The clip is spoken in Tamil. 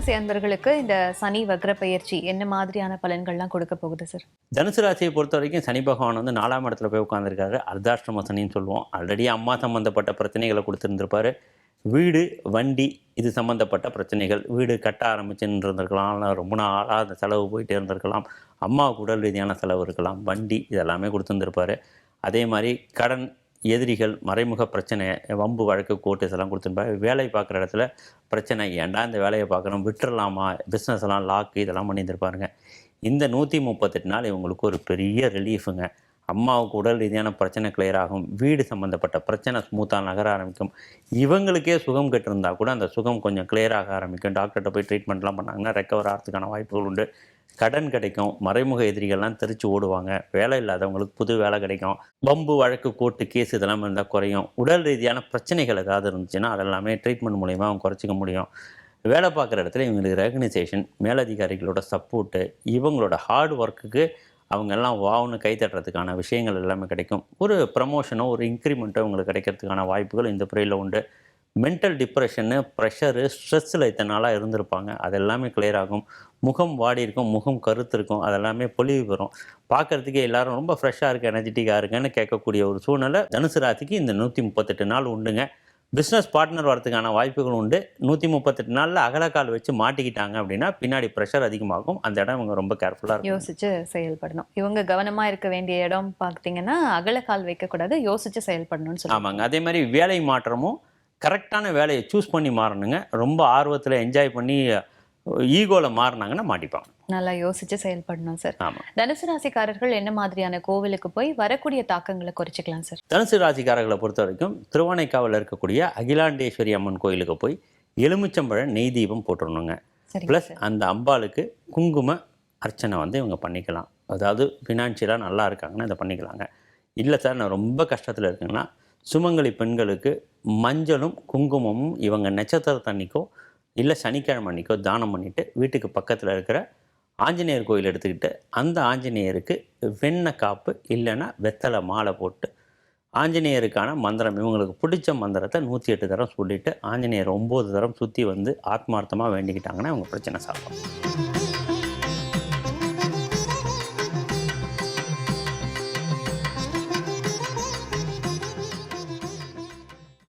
ராசி அன்பர்களுக்கு இந்த சனி வக்ர பயிற்சி என்ன மாதிரியான பலன்கள்லாம் கொடுக்க போகுது சார்? தனுசு ராசியை பொறுத்த வரைக்கும் சனி பகவான் வந்து 4ஆம் இடத்துல போய் உட்காந்துருக்காரு. அர்த்தாஷ்டம சனின்னு சொல்லுவோம். ஆல்ரெடி அம்மா சம்மந்தப்பட்ட பிரச்சனைகளை கொடுத்துருந்துருப்பாரு. வீடு, வண்டி இது சம்மந்தப்பட்ட பிரச்சனைகள். வீடு கட்ட ஆரம்பிச்சுன்னு இருந்திருக்கலாம், இல்லை ரொம்ப நாளாக அந்த செலவு போயிட்டே இருந்திருக்கலாம். அம்மாவுக்கு உடல் ரீதியான செலவு இருக்கலாம். வண்டி இதெல்லாமே கொடுத்துருந்துருப்பாரு. அதே மாதிரி கடன், எதிரிகள், மறைமுக பிரச்சனை, வம்பு வழக்கு, கோர்ட்டு இதெல்லாம் கொடுத்துருப்பாரு. வேலை பார்க்குற இடத்துல பிரச்சனை, ஏன்டா இந்த வேலையை பார்க்குறோம், விட்டுறலாமா, பிஸ்னஸ் எல்லாம் லாக்கு இதெல்லாம் பண்ணியிருந்திருப்பாருங்க. இந்த 138 நாள் இவங்களுக்கு ஒரு பெரிய ரிலீஃபுங்க. அம்மாவுக்கு உடல் ரீதியான பிரச்சனை கிளியர் ஆகும். வீடு சம்மந்தப்பட்ட பிரச்சனை ஸ்மூத்தாக நகர ஆரம்பிக்கும். இவங்களுக்கே சுகம் கெட்டிருந்தா கூட அந்த சுகம் கொஞ்சம் கிளியர் ஆக ஆரம்பிக்கும். டாக்டர்கிட்ட போய் ட்ரீட்மெண்ட்லாம் பண்ணாங்கன்னா ரெக்கவர் ஆகிறதுக்கான வாய்ப்புகள் உண்டு. கடன் கிடைக்கும். மறைமுக எதிரிகள்லாம் தெரிச்சு ஓடுவாங்க. வேலை இல்லாதவங்களுக்கு புது வேலை கிடைக்கும். வம்பு வழக்கு, கோர்ட்டு கேஸ் இதெல்லாம் இருந்தால் குறையும். உடல் ரீதியான பிரச்சனைகள் ஏதாவது இருந்துச்சுன்னா அதெல்லாமே ட்ரீட்மெண்ட் மூலிமா அவங்க குறைச்சிக்க முடியும். வேலை பார்க்குற இடத்துல இவங்களுக்கு ரெகனைசேஷன், மேலதிகாரிகளோட சப்போர்ட்டு, இவங்களோட ஹார்ட் ஒர்க்குக்கு அவங்க எல்லாம் வாவுன்னு கை தட்டுறதுக்கான விஷயங்கள் எல்லாமே கிடைக்கும். ஒரு ப்ரமோஷனோ ஒரு இன்க்ரிமெண்ட்டோ உங்களுக்கு கிடைக்கிறதுக்கான வாய்ப்புகள் இந்த துறையில் உண்டு. மென்டல் டிப்ரெஷனு, ப்ரெஷரு, ஸ்ட்ரெஸ்ஸில் இத்தனை நாளாக இருந்திருப்பாங்க. அது எல்லாமே கிளியர் ஆகும். முகம் வாடி இருக்கும், முகம் கருத்து இருக்கும், அதெல்லாமே பொலிவு பெறும். பார்க்குறதுக்கே எல்லாரும் ரொம்ப ஃப்ரெஷ்ஷாக இருக்குது, எனர்ஜெட்டிக்காக இருக்குன்னு கேட்கக்கூடிய ஒரு சூழ்நிலை தனுசு ராசிக்கு இந்த 138 நாள் உண்டுங்க. பிஸ்னஸ் பார்ட்னர் வரதுக்கான வாய்ப்புகள் உண்டு. 138 நாளில் அகலக்கால் வச்சு மாட்டிக்கிட்டாங்க அப்படின்னா பின்னாடி ப்ரெஷர் அதிகமாகும். அந்த இடம் இவங்க ரொம்ப கேர்ஃபுல்லாக இருக்கும். யோசிச்சு செயல்படணும். இவங்க கவனமா இருக்க வேண்டிய இடம் பார்த்தீங்கன்னா அகலக்கால் வைக்கக்கூடாது, யோசிச்சு செயல்படணும்னு சொல்லுவாங்க. ஆமாங்க. அதே மாதிரி வேலை மாற்றமும் கரெக்டான வேலையை சூஸ் பண்ணி மாறணுங்க. ரொம்ப ஆர்வத்தில் என்ஜாய் பண்ணி ஈகோவில் மாறினாங்கன்னா மாட்டிப்பாங்க. நல்லா யோசிச்சு செயல்படணும் சார். ஆமாம். தனுசு ராசிக்காரர்கள் என்ன மாதிரியான கோவிலுக்கு போய் வரக்கூடிய தாக்கங்களை குறைச்சிக்கலாம் சார்? தனுசு ராசிக்காரர்களை பொறுத்த வரைக்கும் திருவானைக்காவில் இருக்கக்கூடிய அகிலாண்டேஸ்வரி அம்மன் கோயிலுக்கு போய் எலுமிச்சம்பழ நெய் தீபம் போட்டுடணுங்க. ப்ளஸ் அந்த அம்பாளுக்கு குங்கும அர்ச்சனை வந்து இவங்க பண்ணிக்கலாம். அதாவது ஃபினான்ஷியலாக நல்லா இருக்காங்கன்னா இதை பண்ணிக்கலாங்க. இல்லை சார் நான் ரொம்ப கஷ்டத்தில் இருக்குங்கன்னா சுமங்கலி பெண்களுக்கு மஞ்சளும் குங்குமமும் இவங்க நட்சத்திரத்தன்னைக்கோ இல்லை சனிக்கிழமை அன்றைக்கோ தானம் பண்ணிவிட்டு வீட்டுக்கு பக்கத்தில் இருக்கிற ஆஞ்சநேயர் கோயில் எடுத்துக்கிட்டு அந்த ஆஞ்சநேயருக்கு வெண்ணெய் காப்பு இல்லைன்னா வெத்தலை மாலை போட்டு ஆஞ்சநேயருக்கான மந்திரம் இவங்களுக்கு பிடிச்ச மந்திரத்தை 108 தரம் சொல்லிவிட்டு ஆஞ்சநேயர் 9 தரம் சுற்றி வந்து ஆத்மார்த்தமாக வேண்டிக்கிட்டாங்கன்னா அவங்க பிரச்சனை சாப்பிடும்.